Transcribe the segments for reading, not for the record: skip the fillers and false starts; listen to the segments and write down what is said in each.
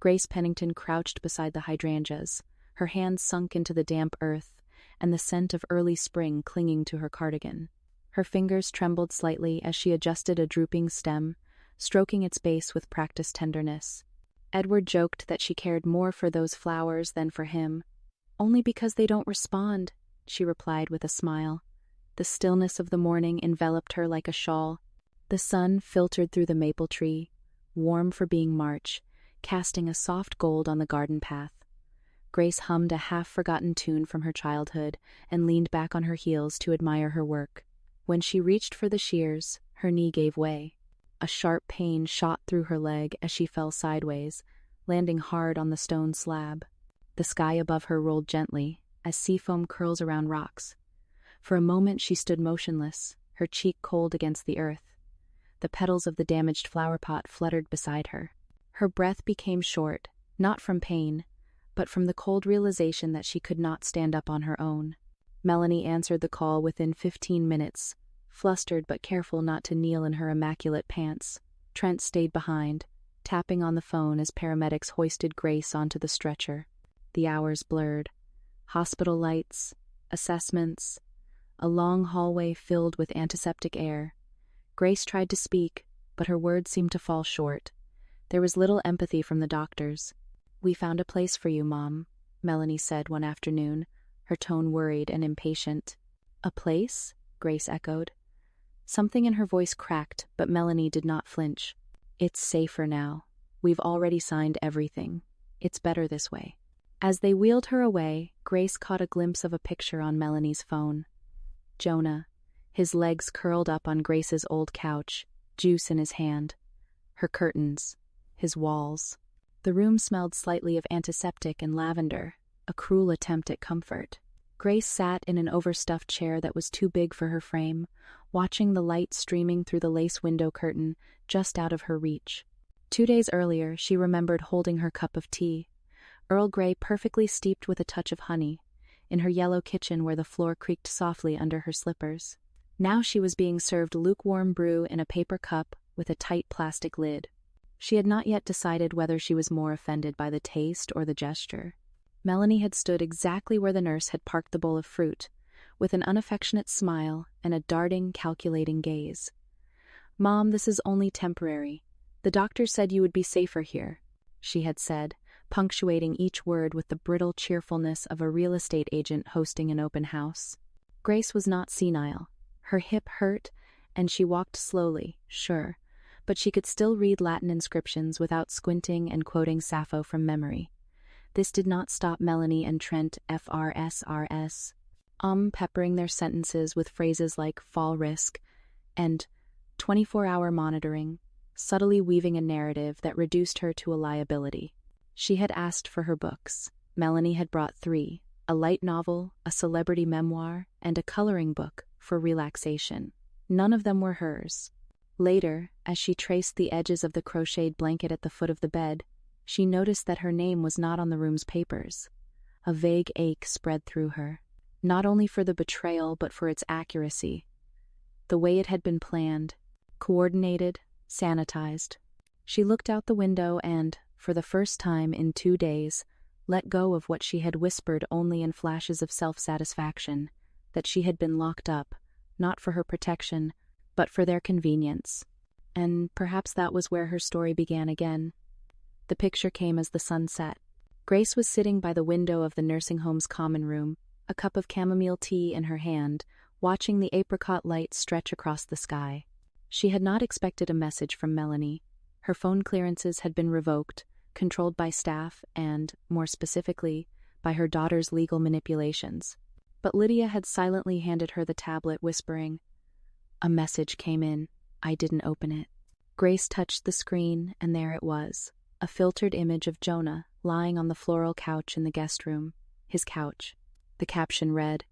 Grace Pennington crouched beside the hydrangeas, her hands sunk into the damp earth, and the scent of early spring clinging to her cardigan. Her fingers trembled slightly as she adjusted a drooping stem, stroking its base with practiced tenderness. Edward joked that she cared more for those flowers than for him. "Only because they don't respond," she replied with a smile. The stillness of the morning enveloped her like a shawl. The sun filtered through the maple tree, warm for being March, casting a soft gold on the garden path. Grace hummed a half-forgotten tune from her childhood and leaned back on her heels to admire her work. When she reached for the shears, her knee gave way. A sharp pain shot through her leg as she fell sideways, landing hard on the stone slab. The sky above her rolled gently, as seafoam curls around rocks. For a moment she stood motionless, her cheek cold against the earth. The petals of the damaged flower pot fluttered beside her. Her breath became short, not from pain, but from the cold realization that she could not stand up on her own. Melanie answered the call within 15 minutes, flustered but careful not to kneel in her immaculate pants. Trent stayed behind, tapping on the phone as paramedics hoisted Grace onto the stretcher. The hours blurred. Hospital lights, assessments, a long hallway filled with antiseptic air. Grace tried to speak, but her words seemed to fall short. There was little empathy from the doctors. "We found a place for you, Mom," Melanie said one afternoon, her tone worried and impatient. "A place?" Grace echoed. Something in her voice cracked, but Melanie did not flinch. "It's safer now. We've already signed everything. It's better this way." As they wheeled her away, Grace caught a glimpse of a picture on Melanie's phone. Jonah, his legs curled up on Grace's old couch, juice in his hand. Her curtains, his walls. The room smelled slightly of antiseptic and lavender, a cruel attempt at comfort. Grace sat in an overstuffed chair that was too big for her frame, watching the light streaming through the lace window curtain just out of her reach. 2 days earlier, she remembered holding her cup of tea, Earl Grey perfectly steeped with a touch of honey, in her yellow kitchen where the floor creaked softly under her slippers. Now she was being served lukewarm brew in a paper cup with a tight plastic lid. She had not yet decided whether she was more offended by the taste or the gesture. Melanie had stood exactly where the nurse had parked the bowl of fruit, with an unaffectionate smile and a darting, calculating gaze. "Mom, this is only temporary. The doctor said you would be safer here," she had said, punctuating each word with the brittle cheerfulness of a real estate agent hosting an open house. Grace was not senile. Her hip hurt, and she walked slowly, sure, but she could still read Latin inscriptions without squinting and quoting Sappho from memory. This did not stop Melanie and Trent FRSRS, peppering their sentences with phrases like fall risk and 24-hour monitoring, subtly weaving a narrative that reduced her to a liability. She had asked for her books. Melanie had brought 3, a light novel, a celebrity memoir, and a coloring book for relaxation. None of them were hers. Later, as she traced the edges of the crocheted blanket at the foot of the bed, she noticed that her name was not on the room's papers. A vague ache spread through her, not only for the betrayal but for its accuracy. The way it had been planned, coordinated, sanitized. She looked out the window and, for the first time in 2 days, let go of what she had whispered only in flashes of self-satisfaction, that she had been locked up, not for her protection, but for their convenience. And perhaps that was where her story began again. The picture came as the sun set. Grace was sitting by the window of the nursing home's common room, a cup of chamomile tea in her hand, watching the apricot light stretch across the sky. She had not expected a message from Melanie. Her phone clearances had been revoked, controlled by staff and, more specifically, by her daughter's legal manipulations. But Lydia had silently handed her the tablet, whispering, "A message came in. I didn't open it." Grace touched the screen, and there it was, a filtered image of Jonah lying on the floral couch in the guest room, his couch. The caption read,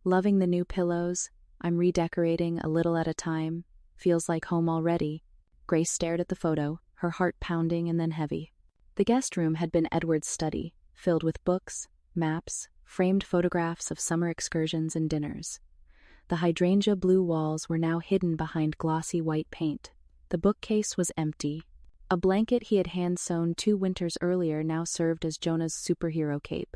"Loving the new pillows. I'm redecorating a little at a time. Feels like home already." Grace stared at the photo, her heart pounding and then heavy. The guest room had been Edward's study, filled with books, maps, framed photographs of summer excursions and dinners. The hydrangea blue walls were now hidden behind glossy white paint. The bookcase was empty. A blanket he had hand-sewn 2 winters earlier now served as Jonah's superhero cape.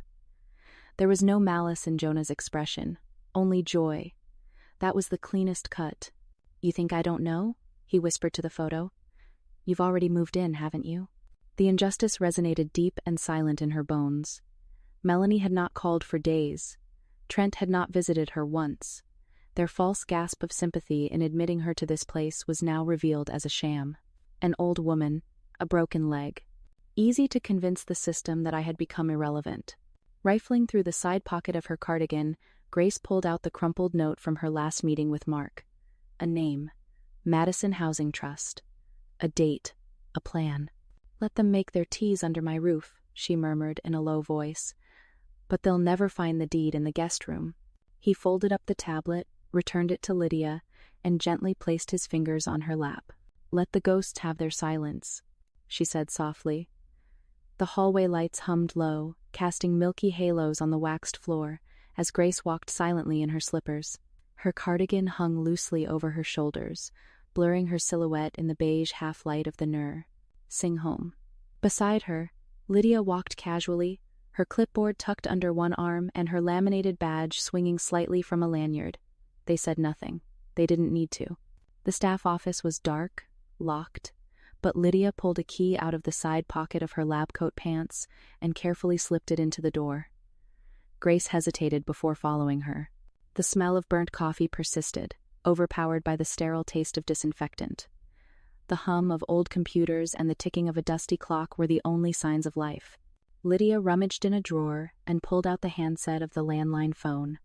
There was no malice in Jonah's expression, only joy. That was the cleanest cut. "You think I don't know?" he whispered to the photo. "You've already moved in, haven't you?" The injustice resonated deep and silent in her bones. Melanie had not called for days. Trent had not visited her once. Their false gasp of sympathy in admitting her to this place was now revealed as a sham. An old woman, a broken leg. Easy to convince the system that I had become irrelevant. Rifling through the side pocket of her cardigan, Grace pulled out the crumpled note from her last meeting with Mark. A name. Madison Housing Trust. A date. A plan. "Let them make their teas under my roof," she murmured in a low voice. "But they'll never find the deed in the guest room." He folded up the tablet, returned it to Lydia, and gently placed his fingers on her lap. "Let the ghosts have their silence," she said softly. The hallway lights hummed low, casting milky halos on the waxed floor, as Grace walked silently in her slippers. Her cardigan hung loosely over her shoulders, blurring her silhouette in the beige half-light of the Nur. Sing home. Beside her, Lydia walked casually, her clipboard tucked under one arm and her laminated badge swinging slightly from a lanyard. They said nothing. They didn't need to. The staff office was dark, locked, but Lydia pulled a key out of the side pocket of her lab coat pants and carefully slipped it into the door. Grace hesitated before following her. The smell of burnt coffee persisted, overpowered by the sterile taste of disinfectant. The hum of old computers and the ticking of a dusty clock were the only signs of life. Lydia rummaged in a drawer and pulled out the handset of the landline phone.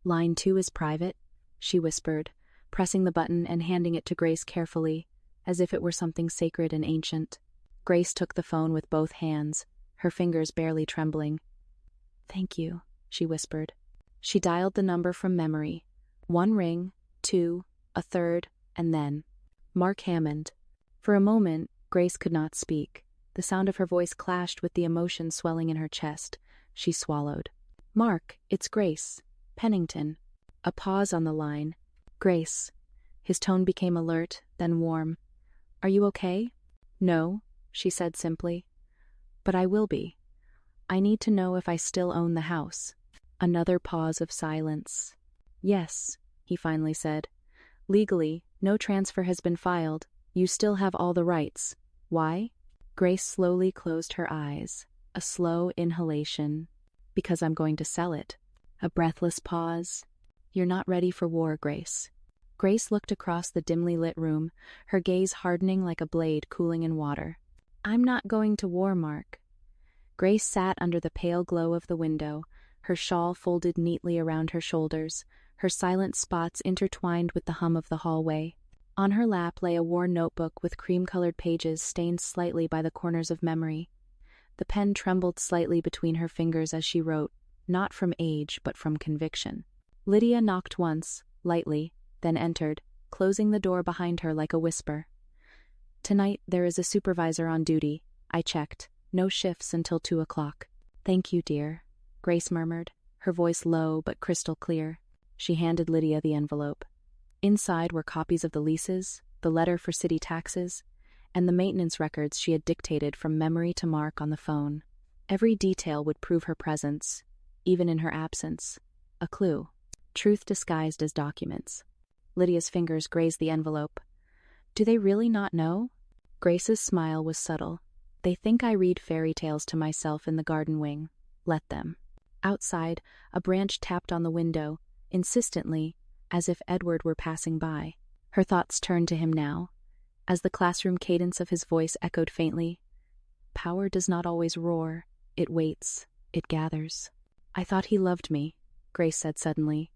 "Line 2 is private," she whispered, pressing the button and handing it to Grace carefully, as if it were something sacred and ancient. Grace took the phone with both hands, her fingers barely trembling. "Thank you," she whispered. She dialed the number from memory. 1 ring, 2, a third, and then Mark Hammond. For a moment, Grace could not speak. The sound of her voice clashed with the emotion swelling in her chest. She swallowed. "Mark, it's Grace Pennington." A pause on the line. "Grace." His tone became alert, then warm. "Are you okay?" "No," she said simply. "But I will be. I need to know if I still own the house." Another pause of silence. "Yes," he finally said. "Legally, no transfer has been filed. You still have all the rights. Why?" Grace slowly closed her eyes. A slow inhalation. "Because I'm going to sell it." A breathless pause. "You're not ready for war, Grace." Grace looked across the dimly lit room, her gaze hardening like a blade cooling in water. "I'm not going to war, Mark." Grace sat under the pale glow of the window, her shawl folded neatly around her shoulders, her silent spots intertwined with the hum of the hallway. On her lap lay a worn notebook with cream-colored pages stained slightly by the corners of memory. The pen trembled slightly between her fingers as she wrote, not from age but from conviction. Lydia knocked once, lightly, then entered, closing the door behind her like a whisper. "Tonight there is a supervisor on duty. I checked. No shifts until 2 o'clock. "Thank you, dear," Grace murmured, her voice low but crystal clear. She handed Lydia the envelope. Inside were copies of the leases, the letter for city taxes, and the maintenance records she had dictated from memory to Mark on the phone. Every detail would prove her presence, even in her absence. A clue. Truth disguised as documents. Lydia's fingers grazed the envelope. "Do they really not know?" Grace's smile was subtle. "They think I read fairy tales to myself in the garden wing. Let them." Outside, a branch tapped on the window, insistently, as if Edward were passing by. Her thoughts turned to him now, as the classroom cadence of his voice echoed faintly. "Power does not always roar. It waits. It gathers." "I thought he loved me," Grace said suddenly.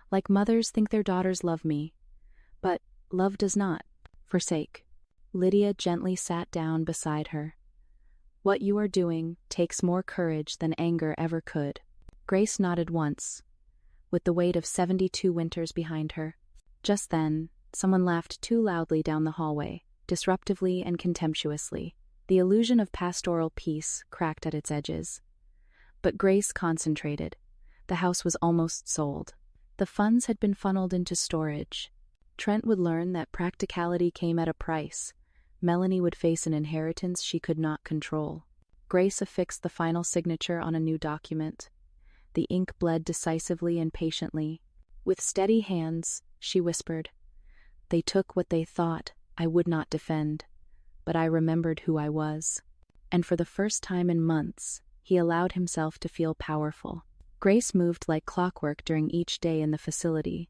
"Like mothers think their daughters love me. But love does not. Forsake." Lydia gently sat down beside her. "What you are doing takes more courage than anger ever could." Grace nodded once, with the weight of 72 winters behind her. Just then, someone laughed too loudly down the hallway, disruptively and contemptuously. The illusion of pastoral peace cracked at its edges. But Grace concentrated. The house was almost sold. The funds had been funneled into storage. Trent would learn that practicality came at a price. Melanie would face an inheritance she could not control. Grace affixed the final signature on a new document. The ink bled decisively and patiently. With steady hands, she whispered, "They took what they thought I would not defend, but I remembered who I was." And for the first time in months, he allowed himself to feel powerful. Grace moved like clockwork during each day in the facility,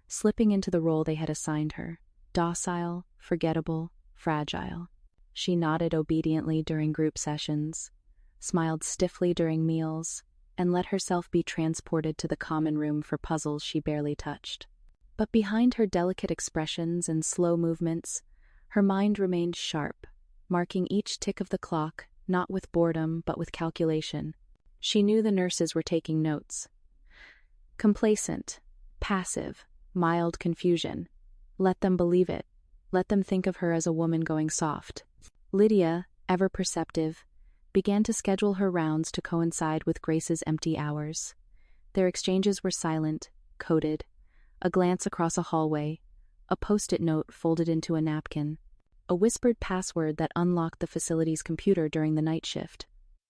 slipping into the role they had assigned her, docile, forgettable, fragile. She nodded obediently during group sessions, smiled stiffly during meals, and let herself be transported to the common room for puzzles she barely touched. But behind her delicate expressions and slow movements, her mind remained sharp, marking each tick of the clock, not with boredom but with calculation. She knew the nurses were taking notes. Complacent, passive, mild confusion. Let them believe it. Let them think of her as a woman going soft. Lydia, ever perceptive, began to schedule her rounds to coincide with Grace's empty hours. Their exchanges were silent, coded, a glance across a hallway, a post-it note folded into a napkin, a whispered password that unlocked the facility's computer during the night shift.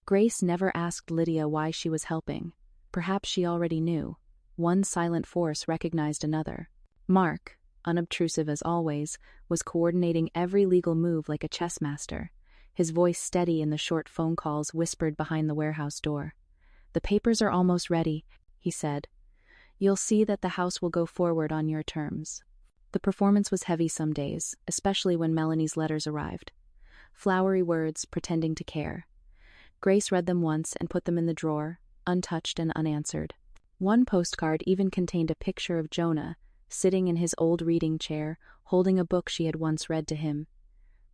Grace never asked Lydia why she was helping. Perhaps she already knew. One silent force recognized another. Mark, unobtrusive as always, was coordinating every legal move like a chess master, his voice steady in the short phone calls whispered behind the warehouse door. "The papers are almost ready," he said. "You'll see that the house will go forward on your terms." The performance was heavy some days, especially when Melanie's letters arrived. Flowery words pretending to care. Grace read them once and put them in the drawer, untouched and unanswered. One postcard even contained a picture of Jonah, sitting in his old reading chair, holding a book she had once read to him.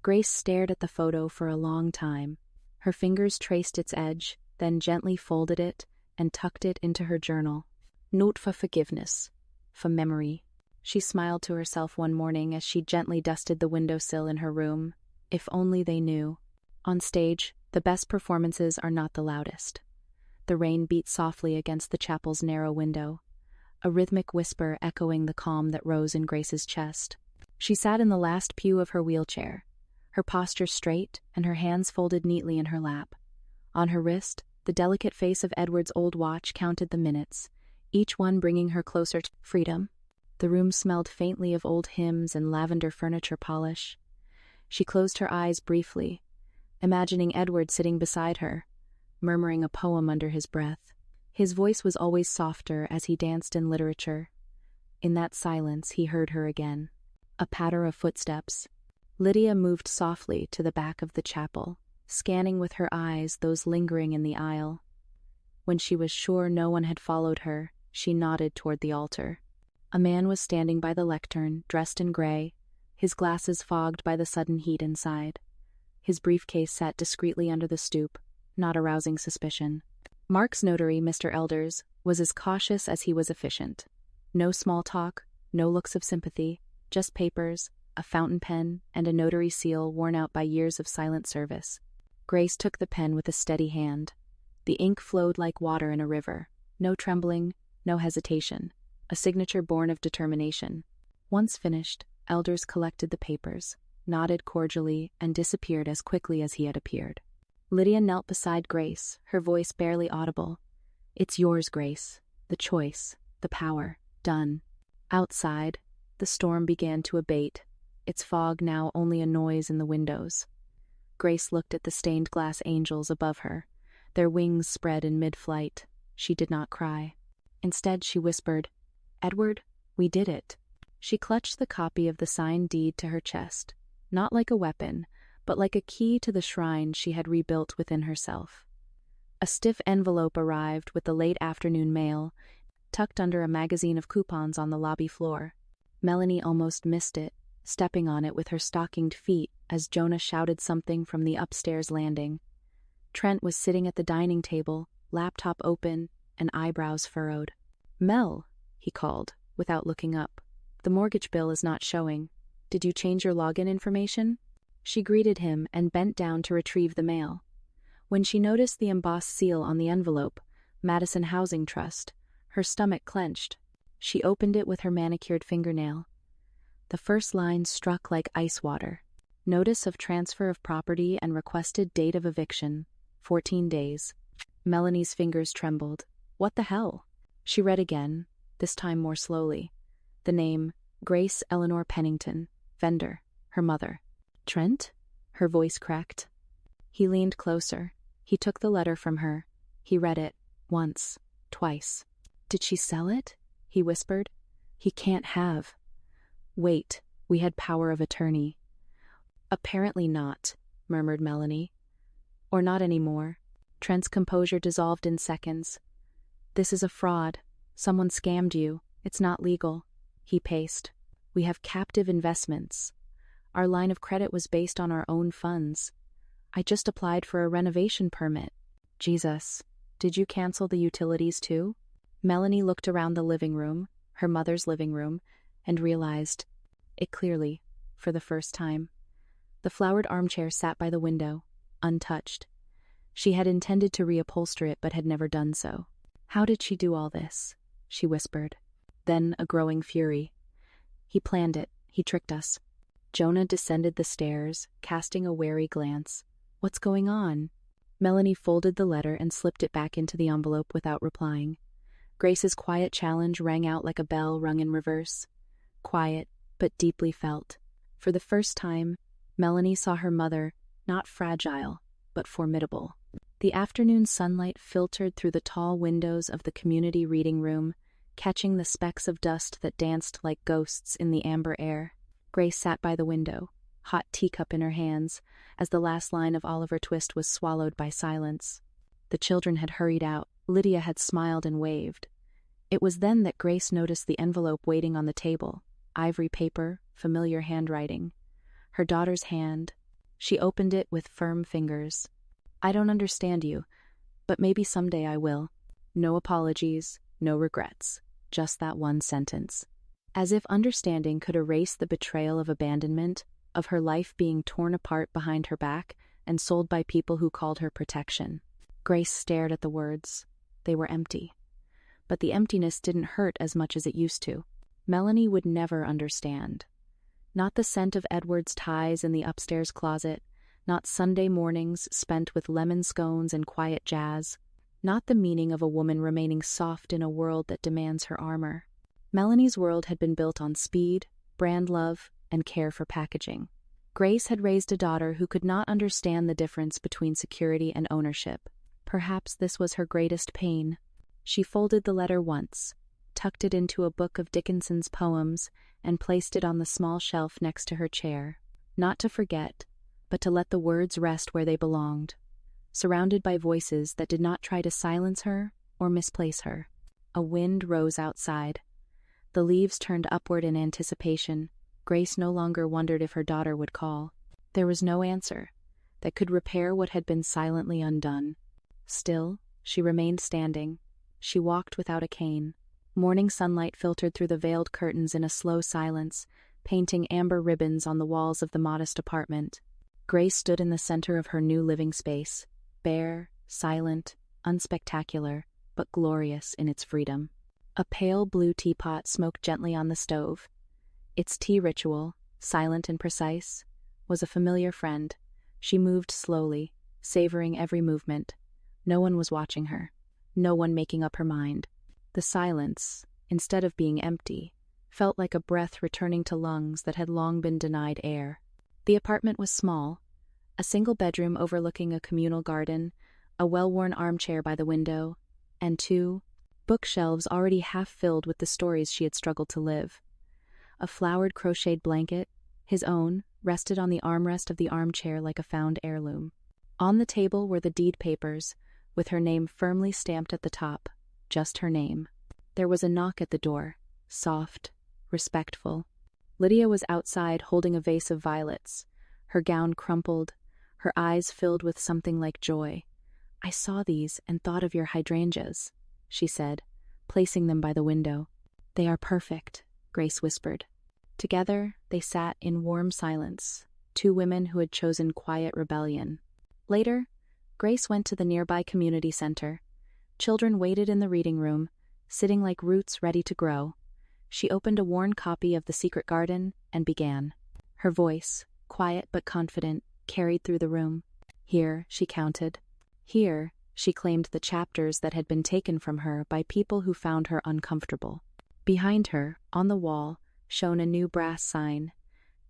Grace stared at the photo for a long time. Her fingers traced its edge, then gently folded it and tucked it into her journal. Note for forgiveness, for memory. She smiled to herself one morning as she gently dusted the windowsill in her room. If only they knew. On stage, the best performances are not the loudest. The rain beat softly against the chapel's narrow window, a rhythmic whisper echoing the calm that rose in Grace's chest. She sat in the last pew of her wheelchair, her posture straight and her hands folded neatly in her lap. On her wrist, the delicate face of Edward's old watch counted the minutes, each one bringing her closer to freedom. The room smelled faintly of old hymns and lavender furniture polish. She closed her eyes briefly, imagining Edward sitting beside her, murmuring a poem under his breath. His voice was always softer as he danced in literature. In that silence, he heard her again. A patter of footsteps. Lydia moved softly to the back of the chapel, scanning with her eyes those lingering in the aisle. When she was sure no one had followed her, she nodded toward the altar. A man was standing by the lectern, dressed in gray, his glasses fogged by the sudden heat inside. His briefcase sat discreetly under the stoop, not arousing suspicion. Mark's notary, Mr. Elders, was as cautious as he was efficient. No small talk, no looks of sympathy, just papers, a fountain pen, and a notary seal worn out by years of silent service. Grace took the pen with a steady hand. The ink flowed like water in a river. No trembling, no hesitation. A signature born of determination. Once finished, Elders collected the papers, nodded cordially, and disappeared as quickly as he had appeared. Lydia knelt beside Grace, her voice barely audible. "It's yours, Grace. The choice, the power. Done." Outside, the storm began to abate, its fog now only a noise in the windows. Grace looked at the stained glass angels above her, their wings spread in mid-flight. She did not cry. Instead, she whispered, "Edward, we did it." She clutched the copy of the signed deed to her chest, not like a weapon, but like a key to the shrine she had rebuilt within herself. A stiff envelope arrived with the late afternoon mail, tucked under a magazine of coupons on the lobby floor. Melanie almost missed it, stepping on it with her stockinged feet as Jonah shouted something from the upstairs landing. Trent was sitting at the dining table, laptop open and eyebrows furrowed. "Mel," he called, without looking up. "The mortgage bill is not showing. Did you change your login information?" She greeted him and bent down to retrieve the mail. When she noticed the embossed seal on the envelope, Madison Housing Trust, her stomach clenched. She opened it with her manicured fingernail. The first line struck like ice water. Notice of transfer of property and requested date of eviction, 14 days. Melanie's fingers trembled. What the hell? She read again, this time more slowly. The name, Grace Eleanor Pennington, vendor, her mother. Trent? Her voice cracked. He leaned closer. He took the letter from her. He read it, once, twice. Did she sell it? He whispered. He can't have. Wait, we had power of attorney. Apparently not, murmured Melanie. Or not anymore. Trent's composure dissolved in seconds. This is a fraud. Someone scammed you. It's not legal. He paced. We have captive investments. Our line of credit was based on our own funds. I just applied for a renovation permit. Jesus, did you cancel the utilities too? Melanie looked around the living room, her mother's living room, and realized it clearly, for the first time. The flowered armchair sat by the window, untouched. She had intended to reupholster it but had never done so. How did she do all this? She whispered. Then a growing fury. He planned it. He tricked us. Jonah descended the stairs, casting a wary glance. What's going on? Melanie folded the letter and slipped it back into the envelope without replying. Grace's quiet challenge rang out like a bell rung in reverse. Quiet, but deeply felt. For the first time, Melanie saw her mother, not fragile, but formidable. The afternoon sunlight filtered through the tall windows of the community reading room, catching the specks of dust that danced like ghosts in the amber air. Grace sat by the window, hot teacup in her hands, as the last line of Oliver Twist was swallowed by silence. The children had hurried out. Lydia had smiled and waved. It was then that Grace noticed the envelope waiting on the table, ivory paper, familiar handwriting. Her daughter's hand. She opened it with firm fingers. I don't understand you, but maybe someday I will. No apologies, no regrets, just that one sentence. As if understanding could erase the betrayal of abandonment, of her life being torn apart behind her back and sold by people who called her protection. Grace stared at the words. They were empty. But the emptiness didn't hurt as much as it used to. Melanie would never understand. Not the scent of Edward's ties in the upstairs closet, not Sunday mornings spent with lemon scones and quiet jazz, not the meaning of a woman remaining soft in a world that demands her armor. Melanie's world had been built on speed, brand love, and care for packaging. Grace had raised a daughter who could not understand the difference between security and ownership. Perhaps this was her greatest pain. She folded the letter once, tucked it into a book of Dickinson's poems, and placed it on the small shelf next to her chair. Not to forget, but to let the words rest where they belonged, surrounded by voices that did not try to silence her or misplace her. A wind rose outside. The leaves turned upward in anticipation. Grace no longer wondered if her daughter would call. There was no answer that could repair what had been silently undone. Still, she remained standing. She walked without a cane. Morning sunlight filtered through the veiled curtains in a slow silence, painting amber ribbons on the walls of the modest apartment. Grace stood in the center of her new living space, bare, silent, unspectacular, but glorious in its freedom. A pale blue teapot smoked gently on the stove. Its tea ritual, silent and precise, was a familiar friend. She moved slowly, savoring every movement. No one was watching her. No one making up her mind. The silence, instead of being empty, felt like a breath returning to lungs that had long been denied air. The apartment was small, a single bedroom overlooking a communal garden, a well-worn armchair by the window, and 2 bookshelves already half filled with the stories she had struggled to live. A flowered crocheted blanket, his own, rested on the armrest of the armchair like a found heirloom. On the table were the deed papers, with her name firmly stamped at the top, just her name. There was a knock at the door, soft, respectful. Lydia was outside holding a vase of violets, her gown crumpled, her eyes filled with something like joy. I saw these and thought of your hydrangeas, she said, placing them by the window. They are perfect, Grace whispered. Together, they sat in warm silence, 2 women who had chosen quiet rebellion. Later, Grace went to the nearby community center. Children waited in the reading room, sitting like roots ready to grow. She opened a worn copy of The Secret Garden and began. Her voice, quiet but confident, carried through the room. Here, she counted. Here, she claimed the chapters that had been taken from her by people who found her uncomfortable. Behind her, on the wall, shone a new brass sign,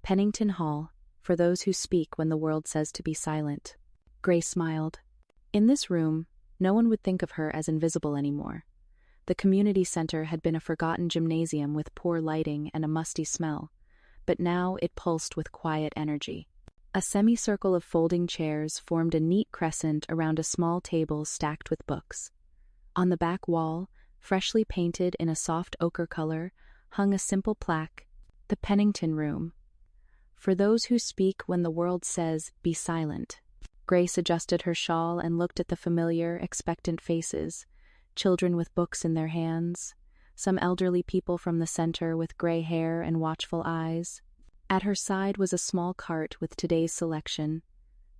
Pennington Hall, for those who speak when the world says to be silent. Grace smiled. In this room, no one would think of her as invisible anymore. The community center had been a forgotten gymnasium with poor lighting and a musty smell, but now it pulsed with quiet energy. A semicircle of folding chairs formed a neat crescent around a small table stacked with books. On the back wall, freshly painted in a soft ochre color, hung a simple plaque, "The Pennington Room. For those who speak when the world says, be silent." Grace adjusted her shawl and looked at the familiar, expectant faces, children with books in their hands, some elderly people from the center with gray hair and watchful eyes. At her side was a small cart with today's selection,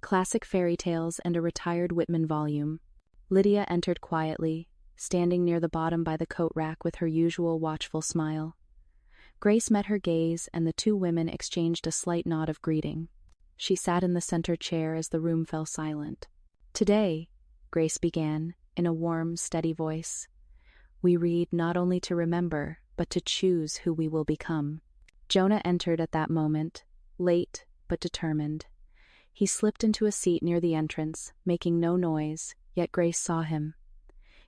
classic fairy tales and a retired Whitman volume. Lydia entered quietly, standing near the bottom by the coat rack with her usual watchful smile. Grace met her gaze, and the two women exchanged a slight nod of greeting. She sat in the center chair as the room fell silent. "Today," Grace began, in a warm, steady voice, "we read not only to remember, but to choose who we will become." Jonah entered at that moment, late but determined. He slipped into a seat near the entrance, making no noise, yet Grace saw him.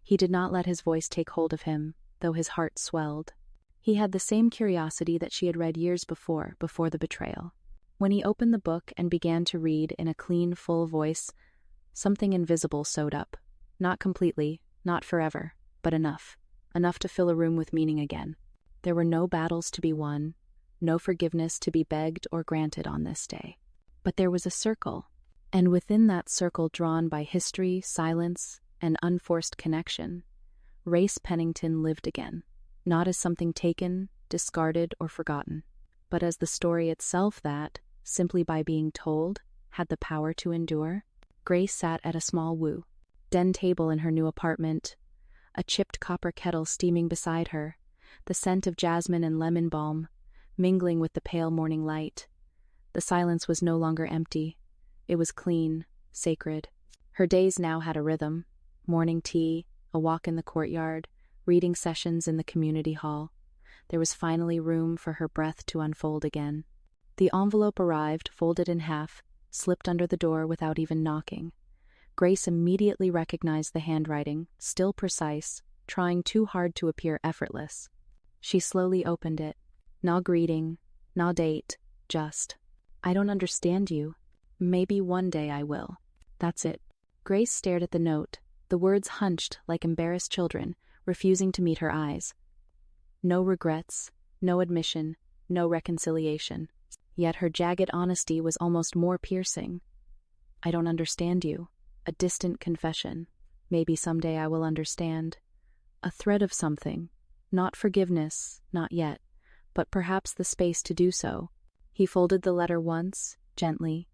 He did not let his voice take hold of him, though his heart swelled. He had the same curiosity that she had read years before the betrayal. When he opened the book and began to read in a clean, full voice, something invisible sewed up. Not completely, not forever, but enough. Enough to fill a room with meaning again. There were no battles to be won, no forgiveness to be begged or granted on this day. But there was a circle, and within that circle drawn by history, silence, and unforced connection, Grace Pennington lived again, not as something taken, discarded, or forgotten, but as the story itself that, simply by being told, had the power to endure. Grace sat at a small den table in her new apartment, a chipped copper kettle steaming beside her, the scent of jasmine and lemon balm mingling with the pale morning light. The silence was no longer empty. It was clean, sacred. Her days now had a rhythm: morning tea, a walk in the courtyard, reading sessions in the community hall. There was finally room for her breath to unfold again. The envelope arrived, folded in half, slipped under the door without even knocking. Grace immediately recognized the handwriting, still precise, trying too hard to appear effortless. She slowly opened it. "No greeting, no date, just, I don't understand you. Maybe one day I will. That's it." Grace stared at the note, the words hunched like embarrassed children, refusing to meet her eyes. No regrets, no admission, no reconciliation. Yet her jagged honesty was almost more piercing. "I don't understand you." A distant confession. Maybe someday I will understand. A thread of something. Not forgiveness, not yet, but perhaps the space to do so. He folded the letter once, gently,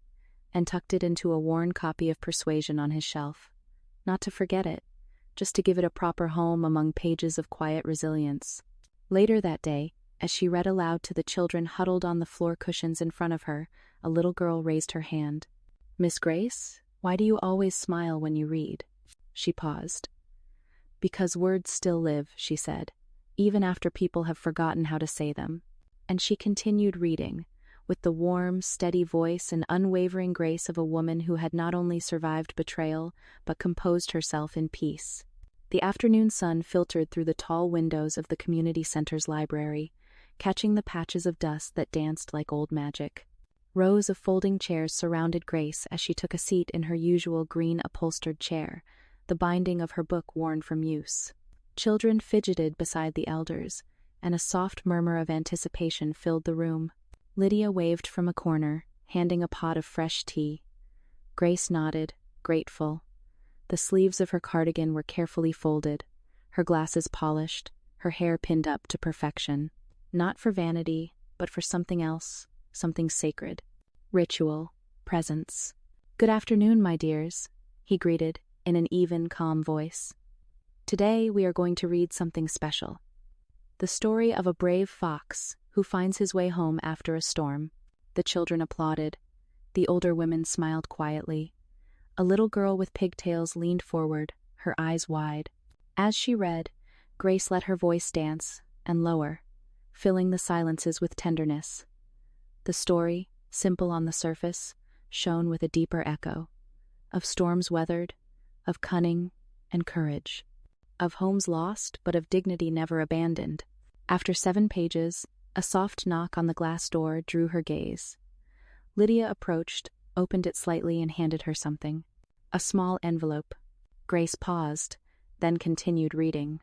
and tucked it into a worn copy of Persuasion on his shelf. Not to forget it, just to give it a proper home among pages of quiet resilience. Later that day, as she read aloud to the children huddled on the floor cushions in front of her, a little girl raised her hand. "Miss Grace, why do you always smile when you read?" She paused. "Because words still live," she said, "even after people have forgotten how to say them." And she continued reading, with the warm, steady voice and unwavering grace of a woman who had not only survived betrayal, but composed herself in peace. The afternoon sun filtered through the tall windows of the community center's library, catching the patches of dust that danced like old magic. Rows of folding chairs surrounded Grace as she took a seat in her usual green upholstered chair, the binding of her book worn from use. Children fidgeted beside the elders, and a soft murmur of anticipation filled the room. Lydia waved from a corner, handing a pot of fresh tea. Grace nodded, grateful. The sleeves of her cardigan were carefully folded, her glasses polished, her hair pinned up to perfection. Not for vanity, but for something else, something sacred. Ritual, presence. "Good afternoon, my dears," he greeted, in an even, calm voice. "Today we are going to read something special. The story of a brave fox who finds his way home after a storm." The children applauded, The older women smiled quietly. A little girl with pigtails leaned forward, her eyes wide. As she read, Grace let her voice dance, and lower, filling the silences with tenderness. The story, simple on the surface, shone with a deeper echo. Of storms weathered, of cunning and courage. Of homes lost, but of dignity never abandoned. After 7 pages, a soft knock on the glass door drew her gaze. Lydia approached, opened it slightly, and handed her something. A small envelope. Grace paused, then continued reading.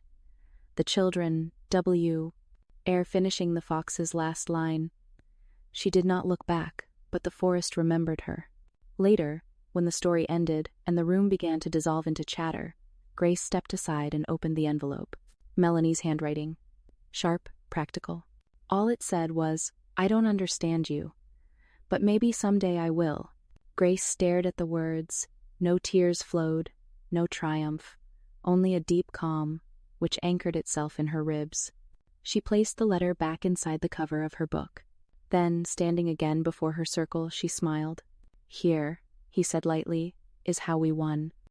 The children, ere finishing the fox's last line. She did not look back, but the forest remembered her. Later, when the story ended and the room began to dissolve into chatter, Grace stepped aside and opened the envelope. Melanie's handwriting. Sharp, practical. All it said was, "I don't understand you, but maybe someday I will." Grace stared at the words. No tears flowed, no triumph, only a deep calm, which anchored itself in her ribs. She placed the letter back inside the cover of her book. Then, standing again before her circle, she smiled. "Here," he said lightly, "is how we won."